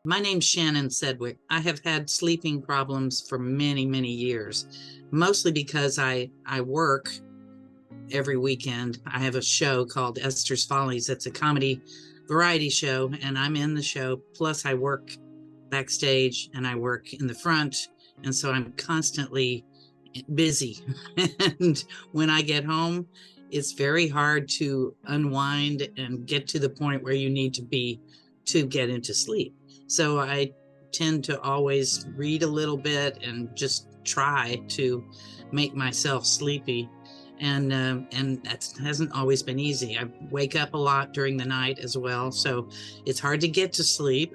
My name's Shannon Sedwick. I have had sleeping problems for many, many years, mostly because I work every weekend. I have a show called Esther's Follies. It's a comedy variety show, and I'm in the show. Plus, I work backstage and I work in the front. And so I'm constantly busy. And when I get home, it's very hard to unwind and get to the point where you need to be to get into sleep. So I tend to always read a little bit and just try to make myself sleepy. And that hasn't always been easy. I wake up a lot during the night as well, so it's hard to get to sleep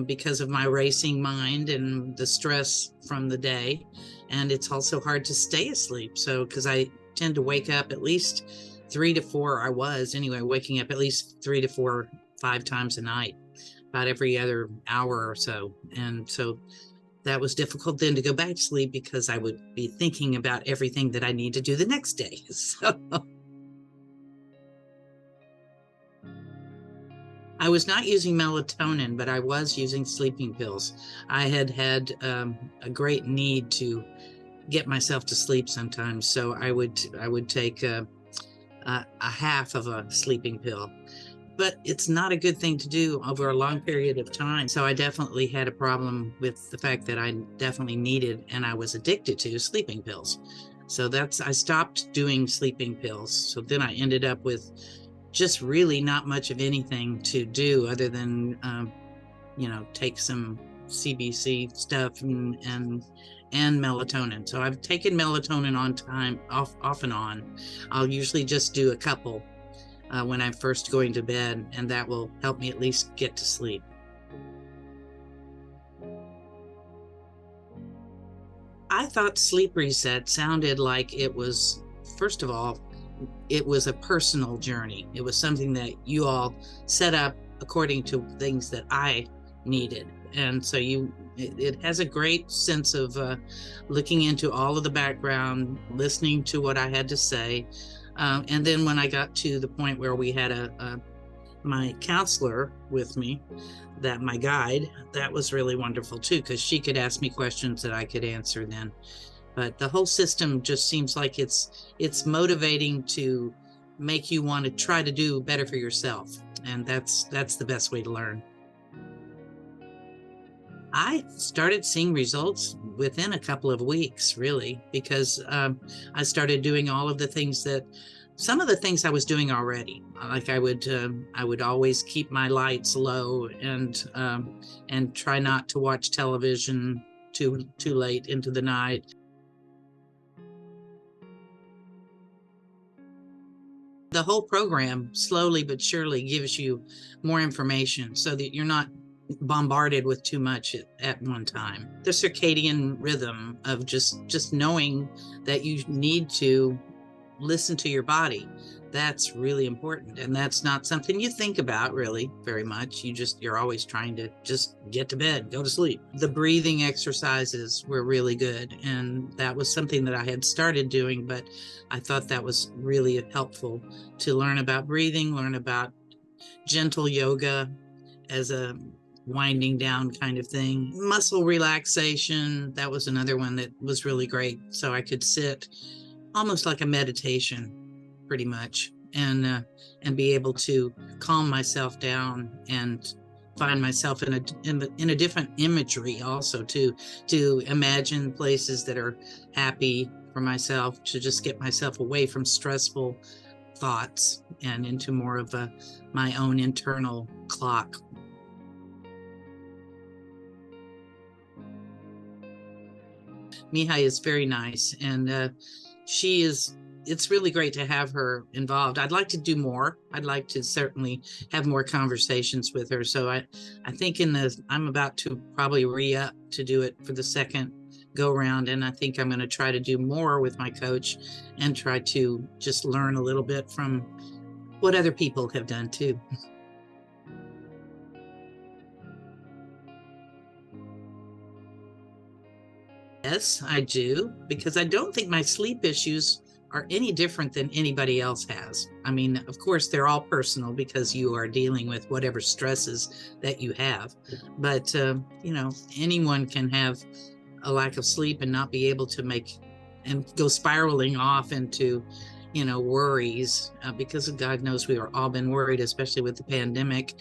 because of my racing mind and the stress from the day. And it's also hard to stay asleep. So, because I tend to wake up at least 3 to 4, I was anyway, waking up at least 3 to 4, 5 times a night, about every other hour or so. And so that was difficult then to go back to sleep because I would be thinking about everything that I need to do the next day. So I was not using melatonin, but I was using sleeping pills. I had a great need to get myself to sleep sometimes, so I would take a half of a sleeping pill. But it's not a good thing to do over a long period of time. So I definitely had a problem with the fact that I definitely needed and I was addicted to sleeping pills. So I stopped doing sleeping pills. So then I ended up with just really not much of anything to do other than, take some CBC stuff and melatonin. So I've taken melatonin on time, off and on. I'll usually just do a couple when I'm first going to bed, and that will help me at least get to sleep. I thought sleep reset sounded like it was, first of all, it was a personal journey. It was something that you all set up according to things that I needed. And so it has a great sense of looking into all of the background, listening to what I had to say. And then when I got to the point where we had my counselor with me, that my guide, that was really wonderful too, because she could ask me questions that I could answer then. But the whole system just seems like it's motivating to make you want to try to do better for yourself. And that's the best way to learn. I started seeing results within a couple of weeks, really, because I started doing all of the things some of the things I was doing already. Like I would always keep my lights low and try not to watch television too late into the night. The whole program slowly but surely gives you more information so that you're not bombarded with too much at one time. The circadian rhythm of just knowing that you need to listen to your body, that's really important, and that's not something you think about really very much. You're always trying to just get to bed, go to sleep. The breathing exercises were really good, and that was something that I had started doing, but I thought that was really helpful to learn about breathing, learn about gentle yoga as a winding down kind of thing. Muscle relaxation, that was another one that was really great. So I could sit almost like a meditation, pretty much, and be able to calm myself down and find myself in a different imagery also to imagine places that are happy for myself, to just get myself away from stressful thoughts and into more of my own internal clock. Mihai is very nice, and it's really great to have her involved. I'd like to do more. I'd like to certainly have more conversations with her. So I think I'm about to probably re-up to do it for the second go round. And I think I'm going to try to do more with my coach and try to just learn a little bit from what other people have done too. Yes, I do, because I don't think my sleep issues are any different than anybody else has. I mean, of course, they're all personal because you are dealing with whatever stresses that you have. But, anyone can have a lack of sleep and not be able to make and go spiraling off into, worries, because God knows we have all been worried, especially with the pandemic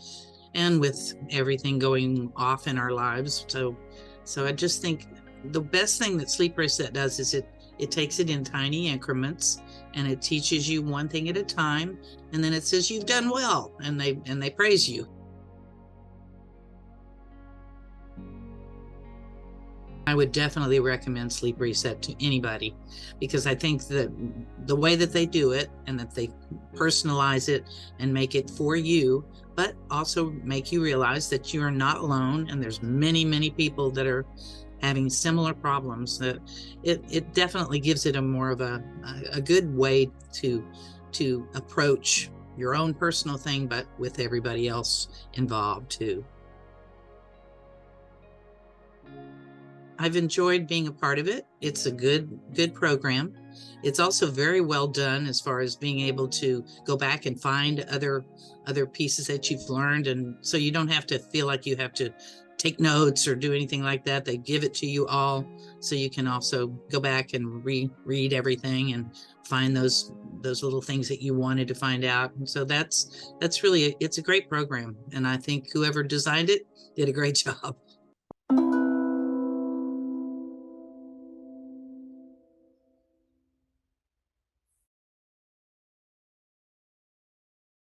and with everything going off in our lives. So I just think the best thing that Sleep Reset does is it takes it in tiny increments, and it teaches you one thing at a time, and then it says you've done well, and they praise you. I would definitely recommend Sleep Reset to anybody, because I think that the way that they do it, and that they personalize it and make it for you, but also make you realize that you are not alone, and there's many, many people that are having similar problems, that it definitely gives it a more of a good way to approach your own personal thing, but with everybody else involved too. I've enjoyed being a part of it. It's a good program. It's also very well done as far as being able to go back and find other pieces that you've learned, and so you don't have to feel like you have to take notes or do anything like that. They give it to you all, so you can also go back and reread everything and find those little things that you wanted to find out. And so that's really it's a great program, and I think whoever designed it did a great job.